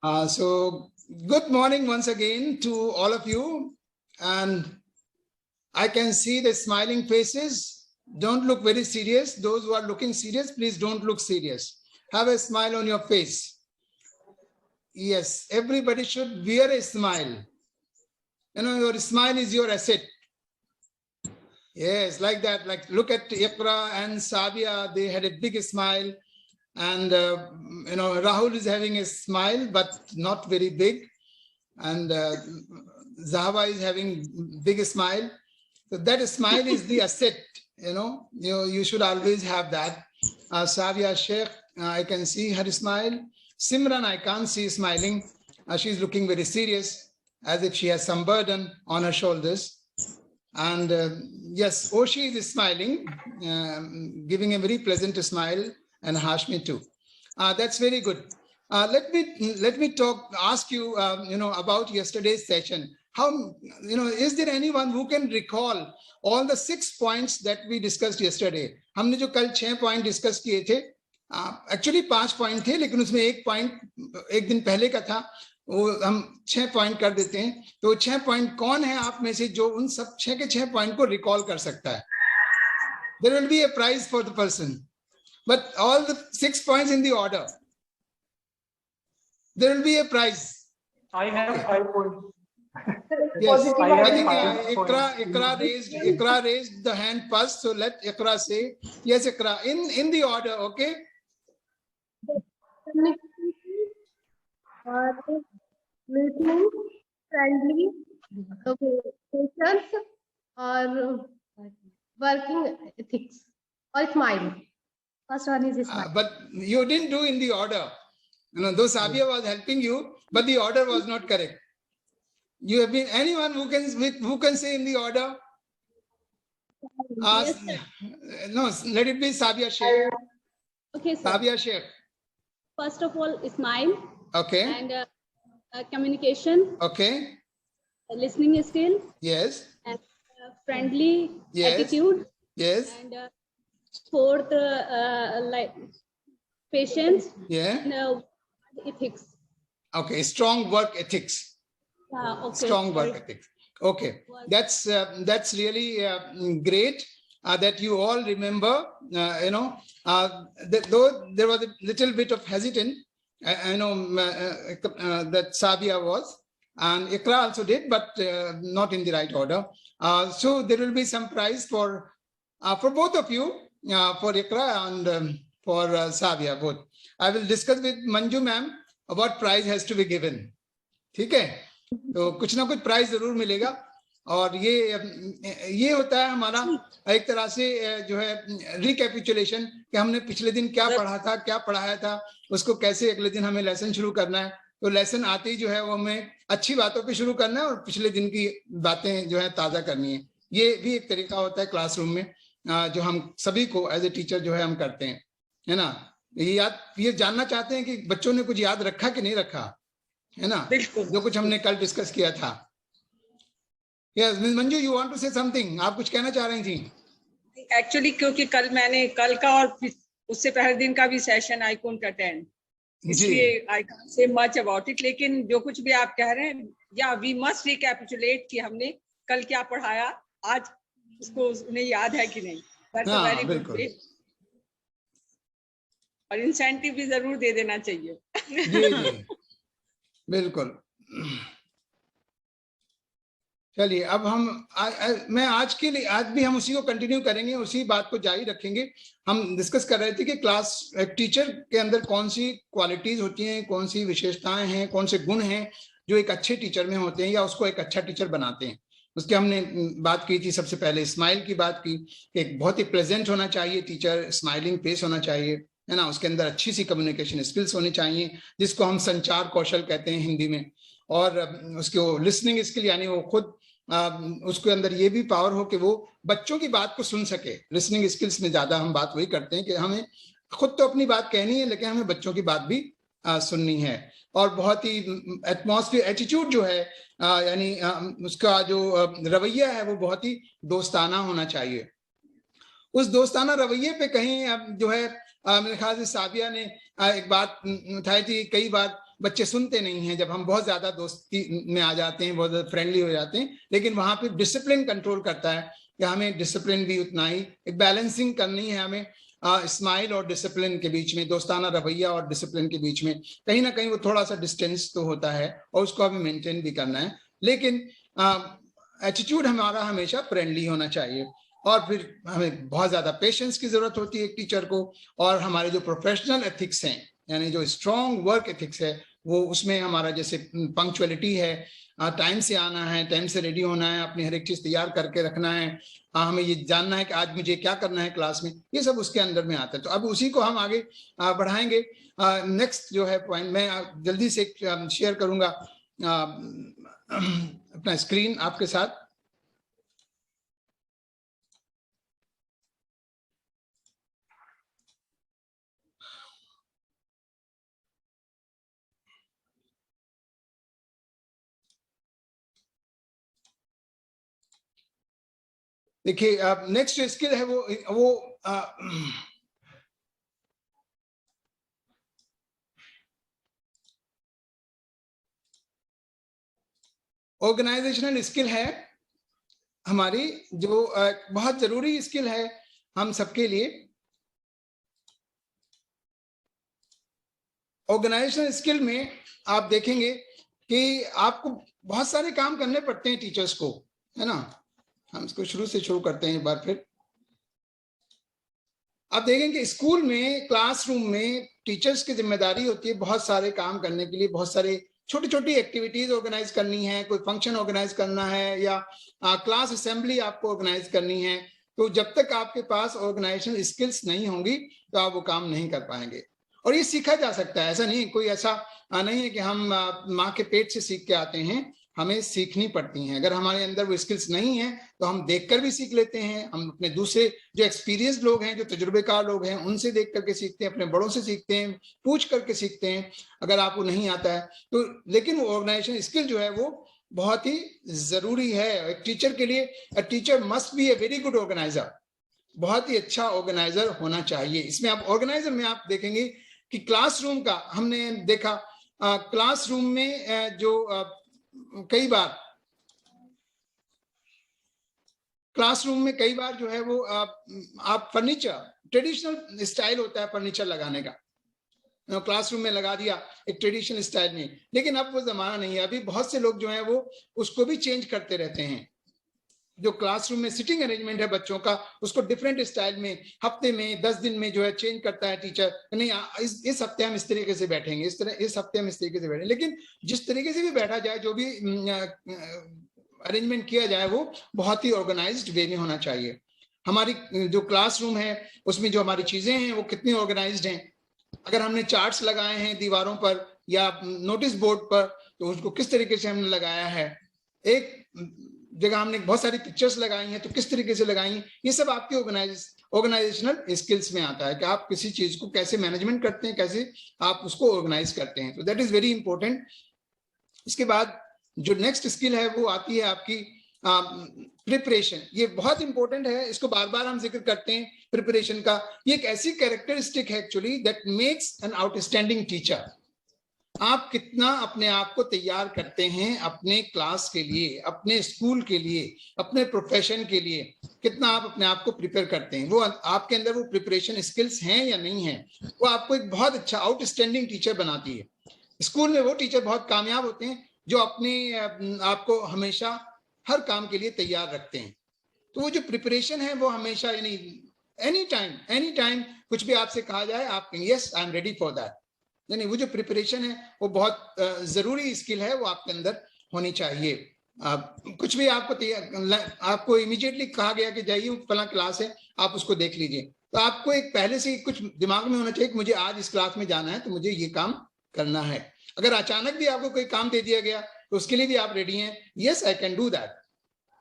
So good morning once again to all of you, and I can see the smiling faces. Don't look very serious. Those who are looking serious, please don't look serious. Have a smile on your face. Yes, everybody should wear a smile. You know, your smile is your asset. Yes, like that. Like look at Iqra and Sabia, they had a big smile. And you know, Rahul is having a smile, but not very big. And Zahava is having big smile. So that smile is the asset. You should always have that. Savia Sheikh, I can see her smile. Simran, I can't see smiling. She's looking very serious, as if she has some burden on her shoulders. And yes, Oshi is smiling, giving a very pleasant smile, and Hashmi too. That's very good. Let me ask you, about yesterday's session. How, is there anyone who can recall all the 6 points that we discussed yesterday? हमने जो कल 6 point discuss किए थे, actually 5 point थे, लेकिन उसमें एक point एक दिन पहले का था, वो हम 6 पॉइंट कर देते हैं. तो 6 पॉइंट कौन है आप में से जो उन सब 6 के 6 पॉइंट को रिकॉल कर सकता है? There will be a prize for the person, but all the 6 points in the order. There will be a prize. I have 5 points. Yes, I think Iqra raised the hand first, so let Iqra say. Yes, Iqra, in the order, okay? Listening, friendly, patience, or working ethics, or smile. First one is smile. But you didn't do in the order. Though Sabia was helping you, but the order was not correct. You have been anyone who can say in the order? Yes, No, let it be Sabia Sheikh. okay, sir. Sabia Sheikh. First of all, smile. Okay. And communication. Okay. Listening skill. Yes. And friendly Yes. attitude. Yes. And fourth, like patience. Yeah. And ethics. Okay. Strong work ethics. Okay. Strong work ethics. Okay, that's really great that you all remember. Though there was a little bit of hesitant, that Sabia was, and Iqra also did, but not in the right order. So there will be some prize for both of you, for Iqra and for Sabia both. I will discuss with Manju ma'am what prize has to be given. ठीक है, तो कुछ ना कुछ prize जरूर मिलेगा. और ये होता है हमारा एक तरह से जो है रिकैपिचुलेशन, कि हमने पिछले दिन क्या पढ़ा था, क्या पढ़ाया था, उसको कैसे अगले दिन हमें लेसन शुरू करना है. तो लेसन आते ही जो है वो हमें अच्छी बातों पे शुरू करना है और पिछले दिन की बातें जो है ताज़ा करनी है. ये भी एक तरीका होता है क्लासरूम में, जो हम सभी को एज ए टीचर जो है हम करते हैं, है ना. ये जानना चाहते हैं कि बच्चों ने कुछ याद रखा कि नहीं रखा, है ना, जो कुछ हमने कल डिस्कस किया था. Yes, miss Manju, you want to say something, आप कुछ कहना चाह रही थी? एक्चुअली क्योंकि कल का और उससे पहले दिन का भी सेशन आई कुडंट अटेंड, इसलिए I can't say much about it. लेकिन जो कुछ भी आप कह रहे हैं, या वी मस्ट रिकैपिचुलेट कि हमने कल क्या पढ़ाया, आज उसको उन्हें याद है कि नहीं. That's a very good way. और इंसेंटिव भी जरूर दे देना चाहिए. जी बिल्कुल. चलिए, अब मैं आज भी हम उसी को कंटिन्यू करेंगे, उसी बात को जारी रखेंगे. हम डिस्कस कर रहे थे कि एक टीचर के अंदर कौन सी क्वालिटीज होती हैं, कौन सी विशेषताएं हैं, कौन से गुण हैं जो एक अच्छे टीचर में होते हैं या उसको एक अच्छा टीचर बनाते हैं. उसकी हमने बात की थी. सबसे पहले स्माइल की बात की, एक बहुत ही प्रेजेंट होना चाहिए टीचर, स्माइलिंग फेस होना चाहिए, है ना. उसके अंदर अच्छी सी कम्युनिकेशन स्किल्स होनी चाहिए, जिसको हम संचार कौशल कहते हैं हिंदी में. और उसको लिसनिंग स्किल, यानी वो खुद उसके अंदर ये भी पावर हो कि वो बच्चों की बात को सुन सके. लिसनिंग स्किल्स में ज्यादा हम बात वही करते हैं कि हमें खुद तो अपनी बात कहनी है, लेकिन हमें बच्चों की बात भी सुननी है. और बहुत ही एटमॉस्फेयर, एटीट्यूड जो है, यानी उसका जो रवैया है वो बहुत ही दोस्ताना होना चाहिए. उस दोस्ताना रवैये पे कहीं जो है मेरे ख्याल से साबिया ने एक बात उठाई थी. कई बार बच्चे सुनते नहीं हैं जब हम बहुत ज्यादा दोस्ती में आ जाते हैं, बहुत फ्रेंडली हो जाते हैं, लेकिन वहां पे डिसिप्लिन कंट्रोल करता है कि हमें डिसिप्लिन भी उतना ही, एक बैलेंसिंग करनी है हमें स्माइल और डिसिप्लिन के बीच में, दोस्ताना रवैया और डिसिप्लिन के बीच में कहीं ना कहीं वो थोड़ा सा डिस्टेंस तो होता है और उसको हमें मेंटेन भी करना है, लेकिन एटीट्यूड हमारा हमेशा फ्रेंडली होना चाहिए। और फिर हमें बहुत ज्यादा पेशेंस की जरूरत होती है एक टीचर को, और हमारे जो प्रोफेशनल एथिक्स हैं, यानी जो स्ट्रॉन्ग वर्क एथिक्स है, वो उसमें हमारा जैसे पंक्चुअलिटी है, टाइम से आना है, टाइम से रेडी होना है, अपनी हर एक चीज तैयार करके रखना है, हमें ये जानना है कि आज मुझे क्या करना है क्लास में, ये सब उसके अंदर में आता है। तो अब उसी को हम आगे बढ़ाएंगे। नेक्स्ट जो है पॉइंट मैं जल्दी से शेयर करूंगा अपना स्क्रीन आपके साथ। देखिए नेक्स्ट जो स्किल है वो ऑर्गेनाइजेशनल स्किल है हमारी, जो बहुत जरूरी स्किल है हम सबके लिए। ऑर्गेनाइजेशनल स्किल में आप देखेंगे कि आपको बहुत सारे काम करने पड़ते हैं टीचर्स को, है ना। हम इसको शुरू से शुरू करते हैं एक बार फिर। आप देखेंगे स्कूल में, क्लासरूम में टीचर्स की जिम्मेदारी होती है बहुत सारे काम करने के लिए, बहुत सारे छोटी छोटी एक्टिविटीज ऑर्गेनाइज करनी है, कोई फंक्शन ऑर्गेनाइज करना है, या क्लास असेंबली आपको ऑर्गेनाइज करनी है। तो जब तक आपके पास ऑर्गेनाइजेशन स्किल्स नहीं होंगी तो आप वो काम नहीं कर पाएंगे। और ये सीखा जा सकता है, ऐसा नहीं, कोई ऐसा नहीं है कि हम माँ के पेट से सीख के आते हैं, हमें सीखनी पड़ती हैं। अगर हमारे अंदर वो स्किल्स नहीं है तो हम देखकर भी सीख लेते हैं, हम अपने दूसरे जो एक्सपीरियंस लोग हैं, जो तजुर्बेकार लोग हैं, उनसे देख करके सीखते हैं, अपने बड़ों से सीखते हैं, पूछ करके सीखते हैं अगर आपको नहीं आता है तो। लेकिन वो ऑर्गेनाइजेशन स्किल जो है वो बहुत ही जरूरी है एक टीचर के लिए। A teacher must be a very good organiser, बहुत ही अच्छा ऑर्गेनाइजर होना चाहिए। इसमें आप ऑर्गेनाइजर में आप देखेंगे कि क्लासरूम का हमने देखा, क्लासरूम में जो कई बार क्लासरूम में कई बार जो है वो आप फर्नीचर, ट्रेडिशनल स्टाइल होता है फर्नीचर लगाने का, क्लासरूम में लगा दिया एक ट्रेडिशनल स्टाइल में, लेकिन अब वो जमाना नहीं है। अभी बहुत से लोग जो है वो उसको भी चेंज करते रहते हैं। जो क्लासरूम में सिटिंग अरेंजमेंट है बच्चों का, उसको डिफरेंट स्टाइल में हफ्ते में 10 दिन में जो है चेंज करता है टीचर। नहीं, इस हफ्ते हम इस तरीके से बैठेंगे, इस हफ्ते हम इस तरीके से बैठेंगे। लेकिन जिस तरीके से भी बैठा जाए, जो भी अरेंजमेंट किया जाए, वो बहुत ही ऑर्गेनाइज्ड वे में होना चाहिए। हमारी जो क्लासरूम है उसमें जो हमारी चीजें हैं वो कितनी ऑर्गेनाइज्ड हैं। अगर हमने चार्ट्स लगाए हैं दीवारों पर या नोटिस बोर्ड पर, तो उसको किस तरीके से हमने लगाया है। एक जगह हमने बहुत सारी पिक्चर्स लगाई हैं तो किस तरीके से लगाई, ये सब आपके ऑर्गेनाइजेशनल स्किल्स में आता है कि आप किसी चीज को कैसे मैनेजमेंट करते हैं, कैसे आप उसको ऑर्गेनाइज करते हैं। तो दैट इज वेरी इंपॉर्टेंट। इसके बाद जो नेक्स्ट स्किल है वो आती है आपकी प्रिपरेशन। ये बहुत इंपॉर्टेंट है, इसको बार बार हम जिक्र करते हैं प्रिपरेशन का। ये एक ऐसी कैरेक्टरिस्टिक है actually that makes an outstanding teacher. आप कितना अपने आप को तैयार करते हैं अपने क्लास के लिए, अपने स्कूल के लिए, अपने प्रोफेशन के लिए, कितना आप अपने आप को प्रिपेयर करते हैं, वो आपके अंदर वो प्रिपरेशन स्किल्स हैं या नहीं है, वो आपको एक बहुत अच्छा आउटस्टैंडिंग टीचर बनाती है। स्कूल में वो टीचर बहुत कामयाब होते हैं जो अपने आपको हमेशा हर काम के लिए तैयार रखते हैं। तो वो जो प्रिपरेशन है वो हमेशा, यानी एनी टाइम कुछ भी आपसे कहा जाए, आप yes I am ready for that. यानी वो जो प्रिपरेशन है वो बहुत जरूरी स्किल है, वो आपके अंदर होनी चाहिए। कुछ भी आपको इमीडिएटली कहा गया कि जाइए फला क्लास है, आप उसको देख लीजिए, तो आपको एक पहले से कुछ दिमाग में होना चाहिए कि मुझे आज इस क्लास में जाना है तो मुझे ये काम करना है। अगर अचानक भी आपको कोई काम दे दिया गया तो उसके लिए भी आप रेडी हैं, yes I can do that.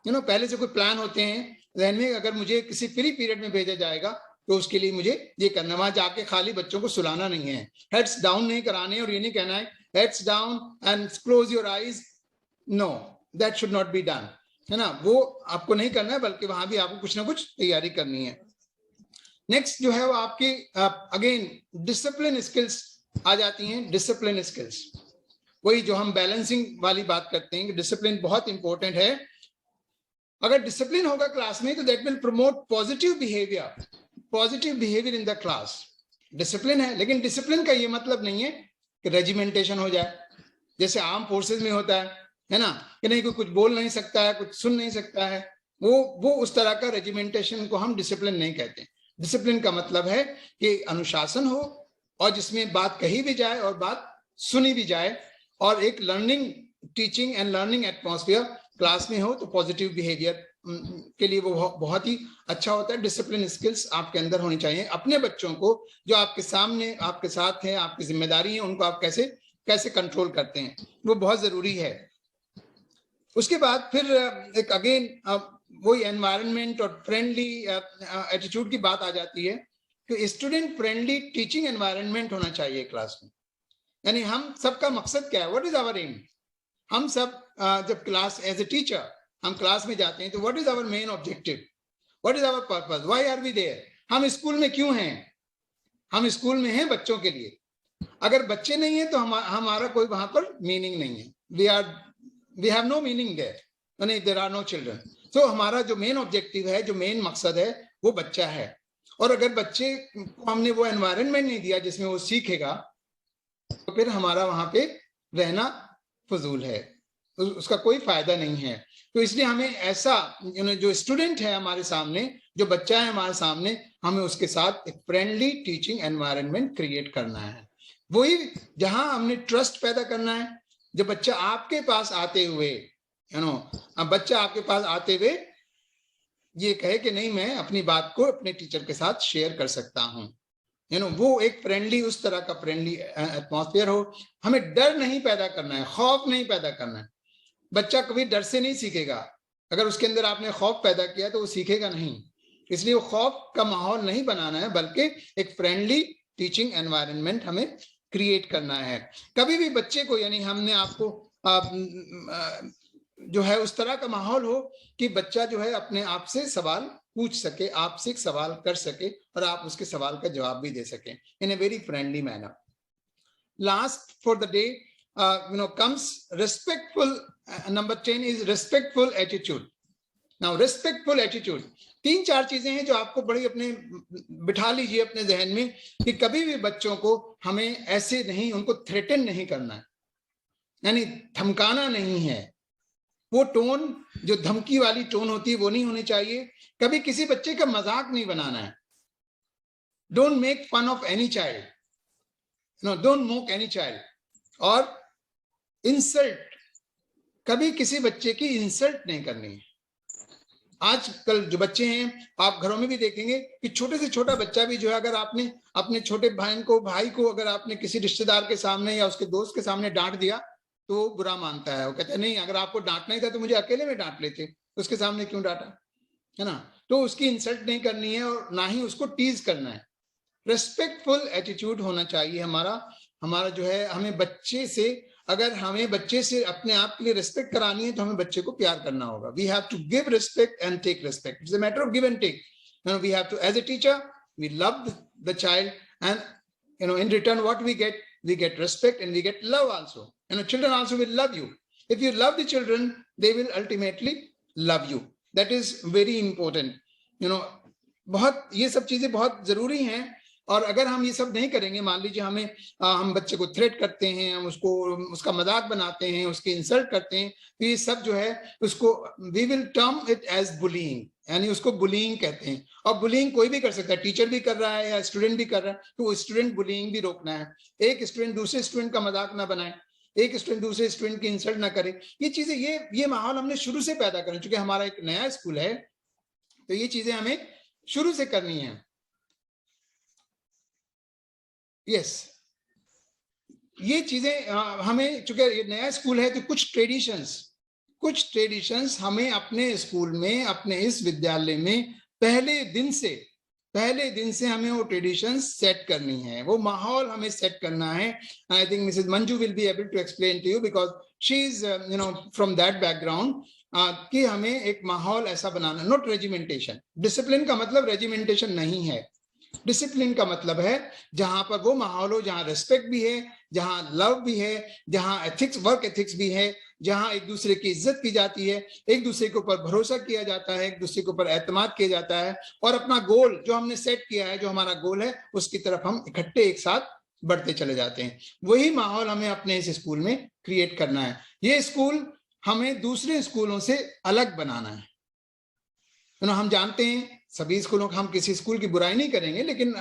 पहले से कोई प्लान होते हैं जहन में, अगर मुझे किसी फ्री पीरियड में भेजा जाएगा तो उसके लिए मुझे ये करना, वहां जाके खाली बच्चों को सुलाना नहीं है, हेड्स डाउन नहीं कराने, और ये नहीं कहना है heads down and close your eyes, know that should not be done, है ना। वो आपको नहीं करना है, बल्कि वहां भी आपको कुछ ना कुछ तैयारी करनी है। नेक्स्ट जो है वो आपकी अगेन डिसिप्लिन स्किल्स आ जाती हैं। डिसिप्लिन स्किल्स, वही जो हम बैलेंसिंग वाली बात करते हैं कि डिसिप्लिन बहुत इंपॉर्टेंट है। अगर डिसिप्लिन होगा क्लास में तो that will promote positive behaviour in the class. Discipline है, लेकिन डिसिप्लिन का ये मतलब नहीं है कि रेजिमेंटेशन हो जाए, जैसे आर्म फोर्सेस में होता है ना, कि नहीं कोई कुछ बोल नहीं सकता है, कुछ सुन नहीं सकता है, वो उस तरह का रेजिमेंटेशन को हम डिसिप्लिन नहीं कहते। डिसिप्लिन का मतलब है कि अनुशासन हो और जिसमें बात कही भी जाए और बात सुनी भी जाए, और एक learning, teaching and learning atmosphere class में हो, तो पॉजिटिव बिहेवियर के लिए वो बहुत ही अच्छा होता है। डिसिप्लिन स्किल्स आपके अंदर होनी चाहिए। अपने बच्चों को जो आपके सामने, आपके साथ हैं, आपकी जिम्मेदारी है, उनको आप कैसे कंट्रोल करते हैं, वो बहुत जरूरी है। उसके बाद फिर एक अगेन वही एनवायरनमेंट और फ्रेंडली एटीट्यूड की बात आ जाती है कि स्टूडेंट फ्रेंडली टीचिंग एनवायरनमेंट होना चाहिए क्लास में। यानी हम सबका मकसद क्या है, व्हाट इज आवर एम? हम सब जब क्लास एज ए टीचर हम क्लास में जाते हैं तो what is our main objective, what is our purpose, why are we there? हम स्कूल में क्यों हैं? हम स्कूल में हैं बच्चों के लिए। अगर बच्चे नहीं है तो हमारा कोई वहां पर मीनिंग नहीं है। We have no meaning there, नहीं, देयर आर नो चिल्ड्रन। तो हमारा जो मेन ऑब्जेक्टिव है, जो मेन मकसद है, वो बच्चा है। और अगर बच्चे को हमने वो एनवायरनमेंट नहीं दिया जिसमें वो सीखेगा, तो फिर हमारा वहां पे रहना फजूल है, उसका कोई फायदा नहीं है। तो इसलिए हमें ऐसा, जो स्टूडेंट है हमारे सामने, जो बच्चा है हमारे सामने, हमें उसके साथ एक फ्रेंडली टीचिंग एनवायरनमेंट क्रिएट करना है। वही जहां हमने ट्रस्ट पैदा करना है। जब बच्चा आपके पास आते हुए, बच्चा आपके पास आते हुए ये कहे कि नहीं, मैं अपनी बात को अपने टीचर के साथ शेयर कर सकता हूँ, वो एक फ्रेंडली, उस तरह का फ्रेंडली एटमॉस्फेयर हो। हमें डर नहीं पैदा करना है, खौफ नहीं पैदा करना है। बच्चा कभी डर से नहीं सीखेगा। अगर उसके अंदर आपने खौफ पैदा किया तो वो सीखेगा नहीं। इसलिए वो खौफ का माहौल नहीं बनाना है, बल्कि एक फ्रेंडली टीचिंग एनवायरनमेंट हमें क्रिएट करना है। कभी भी बच्चे को, यानी हमने आपको जो है उस तरह का माहौल हो कि बच्चा जो है अपने आप से सवाल पूछ सके, आपसे एक सवाल कर सके और आप उसके सवाल का जवाब भी दे सकें in a very friendly manner. Last for the day comes respectful. Number 10 is respectful attitude. Now respectful attitude, 3-4 चीजें हैं जो आपको बड़ी अपने बिठा लीजिए अपने जहन में कि कभी भी बच्चों को हमें ऐसे नहीं, उनको थ्रेटन नहीं करना है, यानी धमकाना नहीं है। वो टोन जो धमकी वाली टोन होती है वो नहीं होनी चाहिए। कभी किसी बच्चे का मजाक नहीं बनाना है। Don't make fun of any child, don't mock any child. और इंसल्ट, कभी किसी बच्चे की इंसल्ट नहीं करनी है। आजकल जो बच्चे हैं, आप घरों में भी देखेंगे कि छोटे से छोटा बच्चा भी जो है, अगर आपने अपने छोटे भाई को अगर आपने किसी रिश्तेदार के सामने या उसके दोस्त के सामने डांट दिया तो वो बुरा मानता है। वो कहता है नहीं, अगर आपको डांटना ही था तो मुझे अकेले में डांट लेते, उसके सामने क्यों डांटा, है ना। तो उसकी इंसल्ट नहीं करनी है और ना ही उसको टीज करना है। रेस्पेक्टफुल एटीट्यूड होना चाहिए हमारा जो है। हमें बच्चे से, अगर हमें बच्चे से अपने आप के लिए रिस्पेक्ट करानी है तो हमें बच्चे को प्यार करना होगा। We have to give respect and take respect. It's a matter of give and take. We have to, as a teacher we love the child and in return what we get respect and we get love also. Children also will love you. If you love the children, they will ultimately love you. That is very important. बहुत ये सब चीजें बहुत जरूरी हैं। और अगर हम ये सब नहीं करेंगे, मान लीजिए हम बच्चे को थ्रेट करते हैं, हम उसका मजाक बनाते हैं, उसकी इंसल्ट करते हैं, तो ये सब जो है उसको we will term it as bullying, यानी उसको बुलिंग कहते हैं। और बुलिंग कोई भी कर सकता है, टीचर भी कर रहा है या स्टूडेंट भी कर रहा है, तो स्टूडेंट बुलिंग भी रोकना है। एक स्टूडेंट दूसरे स्टूडेंट का मजाक ना बनाए, एक स्टूडेंट दूसरे स्टूडेंट की इंसल्ट ना करे। ये चीजें, ये माहौल हमने शुरू से पैदा करना, क्योंकि हमारा एक नया स्कूल है, तो ये चीजें हमें शुरू से करनी है। यस, ये चीजें हमें, चूंकि ये नया स्कूल है तो कुछ ट्रेडिशंस हमें अपने स्कूल में, अपने इस विद्यालय में पहले दिन से हमें वो ट्रेडिशंस सेट करनी है, वो माहौल हमें सेट करना है। I think Mrs Manju will be able to explain to you because she is from that background, कि हमें एक माहौल ऐसा बनाना, नॉट रेजिमेंटेशन। डिसिप्लिन का मतलब रेजिमेंटेशन नहीं है। डिसिप्लिन का मतलब है जहां पर वो माहौल हो जहां रेस्पेक्ट भी है, जहां लव भी है, जहां एथिक्स, वर्क एथिक्स भी है, जहां एक दूसरे की इज्जत की जाती है, एक दूसरे के ऊपर भरोसा किया जाता है, एक दूसरे के ऊपर एतमाद किया जाता है, और अपना गोल जो हमने सेट किया है, जो हमारा गोल है, उसकी तरफ हम इकट्ठे एक साथ बढ़ते चले जाते हैं। वही माहौल हमें अपने इस स्कूल में क्रिएट करना है। ये स्कूल हमें दूसरे स्कूलों से अलग बनाना है। हम जानते हैं सभी स्कूलों का, हम किसी स्कूल की बुराई नहीं करेंगे, लेकिन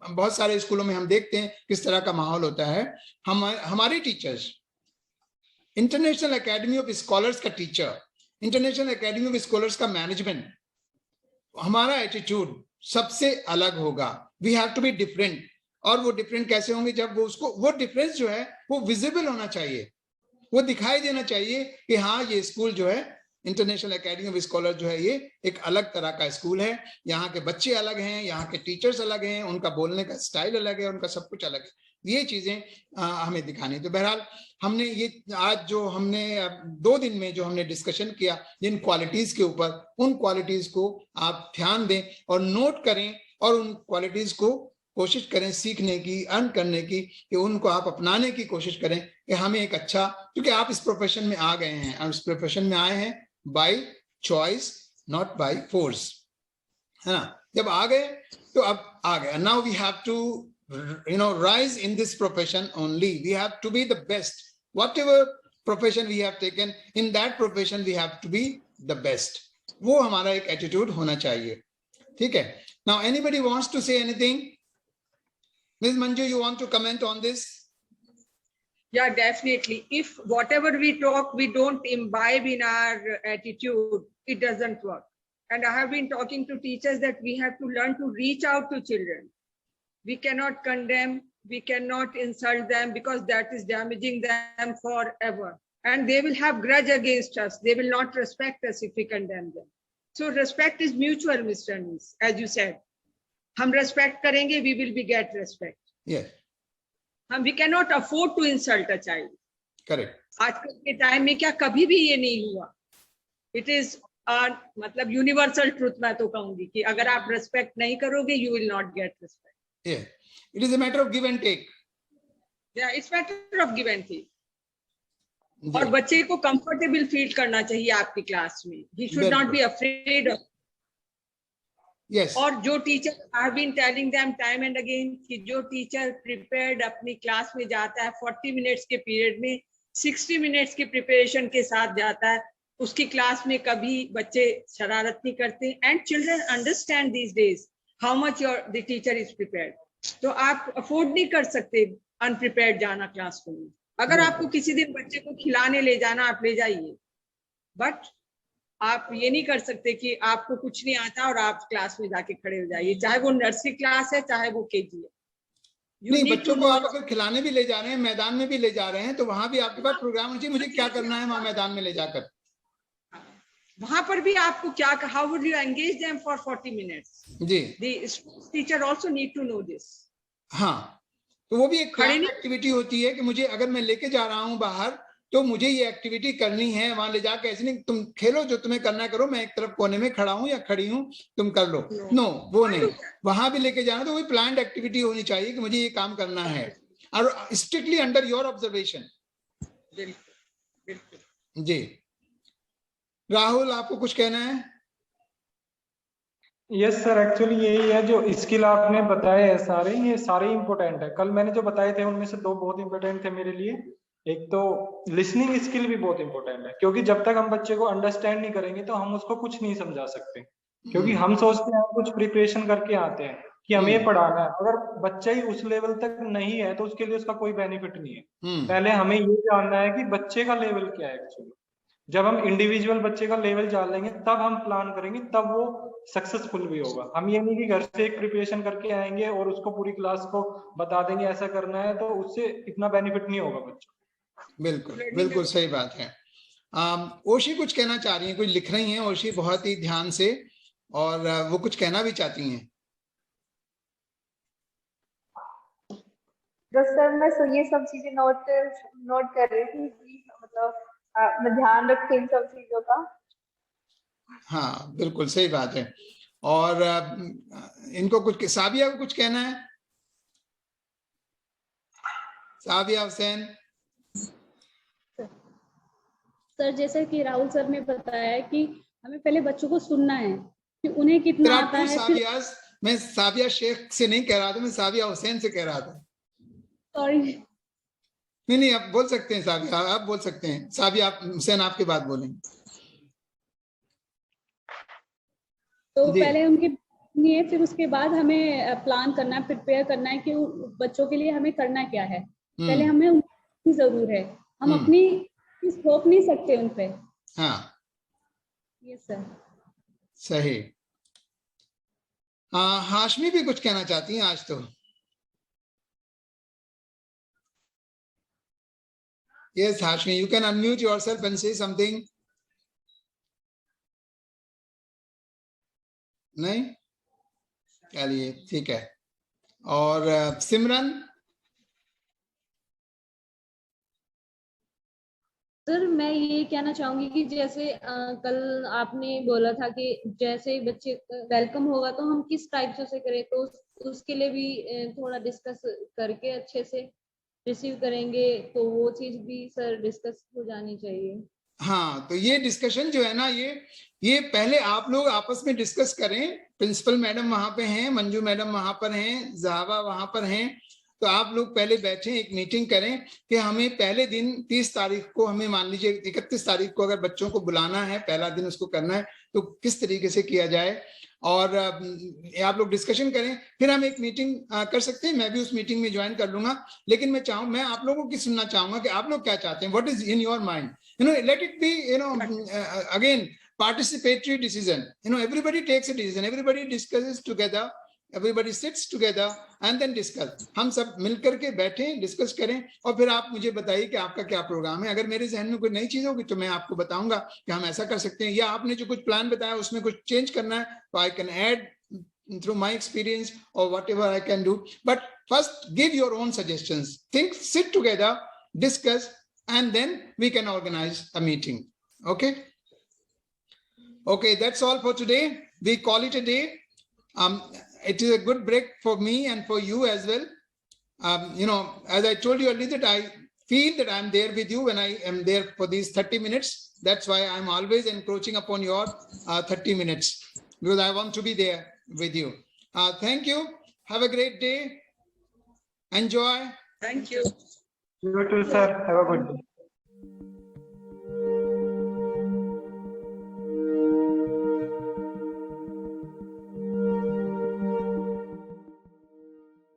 बहुत सारे स्कूलों में हम देखते हैं किस तरह का माहौल होता है। हमारे teachers, international academy of scholars का teacher, international academy of scholars का मैनेजमेंट, हमारा एटीट्यूड सबसे अलग होगा। We have to be different. और वो डिफरेंट कैसे होंगे? जब वो डिफरेंस जो है वो विजिबल होना चाहिए, वो दिखाई देना चाहिए कि हाँ ये स्कूल जो है, इंटरनेशनल एकेडमी ऑफ स्कॉलर जो है, ये एक अलग तरह का स्कूल है। यहाँ के बच्चे अलग हैं, यहाँ के टीचर्स अलग हैं, उनका बोलने का स्टाइल अलग है, उनका सब कुछ अलग है। ये चीजें हमें दिखानी। तो बहरहाल हमने ये आज जो हमने 2 दिन में जो हमने डिस्कशन किया जिन क्वालिटीज के ऊपर, उन क्वालिटीज को आप ध्यान दें और नोट करें, और उन क्वालिटीज को कोशिश करें सीखने की, अर्न करने की, कि उनको आप अपनाने की कोशिश करें कि हमें एक अच्छा, क्योंकि आप इस प्रोफेशन में आ गए हैं, आप इस प्रोफेशन में आए हैं by choice, not by force, है ना। जब आ गए तो अब आ गए। Now we have to rise in this profession only. We have to be the best. Whatever profession we have taken, in that profession we have to be the best. वो हमारा एक एटीट्यूड होना चाहिए। ठीक है। Now anybody wants to say anything? Ms. Manju, you want to comment on this? Yeah, definitely. If whatever we talk, we don't imbibe in our attitude, it doesn't work. And I have been talking to teachers that we have to learn to reach out to children. We cannot condemn, we cannot insult them, because that is damaging them forever. And they will have grudge against us. They will not respect us if we condemn them. So respect is mutual, Mr. Anis, as you said. हम respect करेंगे, we will be get respect. Yes. We cannot afford to insult a child. Correct. आजकल के time में क्या कभी भी ये नहीं हुआ. It is मतलब universal truth मैं तो कहूंगी कि अगर आप respect नहीं करोगे, you will not get respect. Yeah, it is a matter of give and take. Yeah, it's matter of give and take. और बच्चे को कंफर्टेबल फील करना चाहिए आपकी क्लास में. He should not be afraid of. Yes. और जो teacher, I have been telling them time and again कि जो टीचर prepared अपनी क्लास में जाता है 40 मिनट्स के पीरियड में 60 मिनट्स की प्रिपरेशन के साथ जाता है, उसकी क्लास में कभी बच्चे शरारत नहीं करते. And children understand these days how much the teacher is prepared. तो आप अफोर्ड नहीं कर सकते अनप्रिपेयर्ड जाना क्लास में. अगर आपको किसी दिन बच्चे को खिलाने ले जाना, आप ले जाइए, बट आप ये नहीं कर सकते कि आपको कुछ नहीं आता और आप क्लास में जाके खड़े हो जाइए, चाहे वो नर्सरी क्लास है चाहे वो केजी है. नहीं, बच्चों को आप अगर खिलाने भी ले जा रहे हैं, मैदान में भी ले जा रहे हैं, तो वहां भी आपके पास प्रोग्राम होना चाहिए, मुझे क्या करना है वहां मैदान में ले जाकर. वहां पर भी आपको क्या, how would you engage them for 40 minutes. जी, the teacher also need to know this. हाँ, तो वो भी एक प्लान एक्टिविटी होती है कि मुझे अगर मैं लेके जा रहा हूँ बाहर, तो मुझे ये एक्टिविटी करनी है. वहां ले जाकर ऐसे नहीं तुम खेलो, जो तुम्हें करना है करो, मैं एक तरफ कोने में खड़ा हूँ या खड़ी हूँ, तुम कर लो. नो, वो नहीं. वहां भी लेके जाना तो वही प्लान्ड एक्टिविटी होनी चाहिए कि मुझे ये काम करना है, और स्ट्रिक्टली अंडर योर ऑब्जर्वेशन. जी राहुल, आपको कुछ कहना है? यस सर, एक्चुअली यही है जो स्किल आपने बताए हैं सारे, ये सारे इम्पोर्टेंट है. कल मैंने जो बताए थे उनमें से 2 बहुत इंपॉर्टेंट थे मेरे लिए. एक तो लिसनिंग स्किल भी बहुत इंपॉर्टेंट है, क्योंकि जब तक हम बच्चे को अंडरस्टैंड नहीं करेंगे तो हम उसको कुछ नहीं समझा सकते. क्योंकि हम सोचते हैं कुछ प्रिपरेशन करके आते हैं कि हमें ये पढ़ाना है, अगर बच्चा ही उस लेवल तक नहीं है तो उसके लिए उसका कोई बेनिफिट नहीं है. पहले हमें ये जानना है कि बच्चे का लेवल क्या है. एक्चुअली जब हम इंडिविजुअल बच्चे का लेवल जान लेंगे तब हम प्लान करेंगे, तब वो सक्सेसफुल भी होगा. हम ये नहीं कि घर से एक प्रिपरेशन करके आएंगे और उसको पूरी क्लास को बता देंगे ऐसा करना है, तो उससे इतना बेनिफिट नहीं होगा बच्चों. बिल्कुल बिल्कुल सही बात है. ओशी कुछ कहना चाह रही हैं, कुछ लिख रही हैं ओशी बहुत ही ध्यान से, और वो कुछ कहना भी चाहती हैं. तो सर मैं ये सब चीजें नोट कर रही थी, मतलब मैं ध्यान रखे इन सब चीजों का. हाँ बिल्कुल सही बात है. और इनको कुछ, साबिया को कुछ कहना है? साबिया हुसैन। सर जैसे कि राहुल सर ने बताया कि हमें पहले बच्चों को सुनना है कि उन्हें There कितना are आता two है, फिर साबियास, मैं साबिया शेख से नहीं कह रहा था, मैं साबिया हुसैन से कह रहा था। सॉरी नहीं, आप बोल सकते हैं साबिया, आप बोल सकते हैं। साबिया हुसैन आपके बाद बोलेंगे। तो जी। पहले उनके लिए, फिर उसके बाद हमें प्लान करना है, प्रिपेयर करना है कि बच्चों के लिए हमें करना क्या है। पहले हमें उनकी जरूर है, हम अपनी थोप नहीं सकते उन पे। हाँ यस सर। सही। हाँ, हाशमी भी कुछ कहना चाहती हैं आज तो। Yes, Hashmi, you can unmute yourself and say something. नहीं? चलिए ठीक है। और सिमरन? सर मैं ये कहना चाहूंगी कि जैसे कल आपने बोला था कि जैसे बच्चे वेलकम होगा तो हम किस टाइप से उसे करें, तो उसके लिए भी थोड़ा डिस्कस करके अच्छे से रिसीव करेंगे, तो वो चीज भी सर डिस्कस हो जानी चाहिए। हाँ, तो ये डिस्कशन जो है ना, ये पहले आप लोग आपस में डिस्कस करें। प्रिंसिपल मैडम वहां पे हैं, मंजू मैडम वहां पर हैं, जहाबा वहां पर हैं, तो आप लोग पहले बैठे एक मीटिंग करें कि हमें पहले दिन 30 तारीख को, हमें मान लीजिए 31 तारीख को अगर बच्चों को बुलाना है, पहला दिन उसको करना है, तो किस तरीके से किया जाए। और आप लोग डिस्कशन करें, फिर हम एक मीटिंग कर सकते हैं। मैं भी उस मीटिंग में ज्वाइन कर लूंगा। लेकिन मैं आप लोगों की सुनना चाहूंगा कि आप लोग क्या चाहते हैं, what is in your mind. Let it be, again, participatory decision. Everybody takes a decision, everybody discusses together, everybody sits together and then discuss. हम सब मिलकर के बैठें, डिस्कस करें, और फिर आप मुझे बताइए कि आपका क्या प्रोग्राम है। अगर मेरे जहन में कोई नई चीज होगी तो मैं आपको बताऊंगा कि हम ऐसा कर सकते हैं, या आपने जो कुछ प्लान बताया उसमें कुछ चेंज करना है, तो I can add through my experience or whatever I can do. But first, give your own suggestions. Think, sit together, discuss, and then we can organize a meeting. Okay, that's all for today. We call it a day. It is a good break for me and for you as well. As I told you earlier, that I feel that I'm there with you when I am there for these 30 minutes. That's why I'm always encroaching upon your 30 minutes, because I want to be there with you. Thank you. Have a great day. Enjoy. Thank you. You too, sir. Have a good day.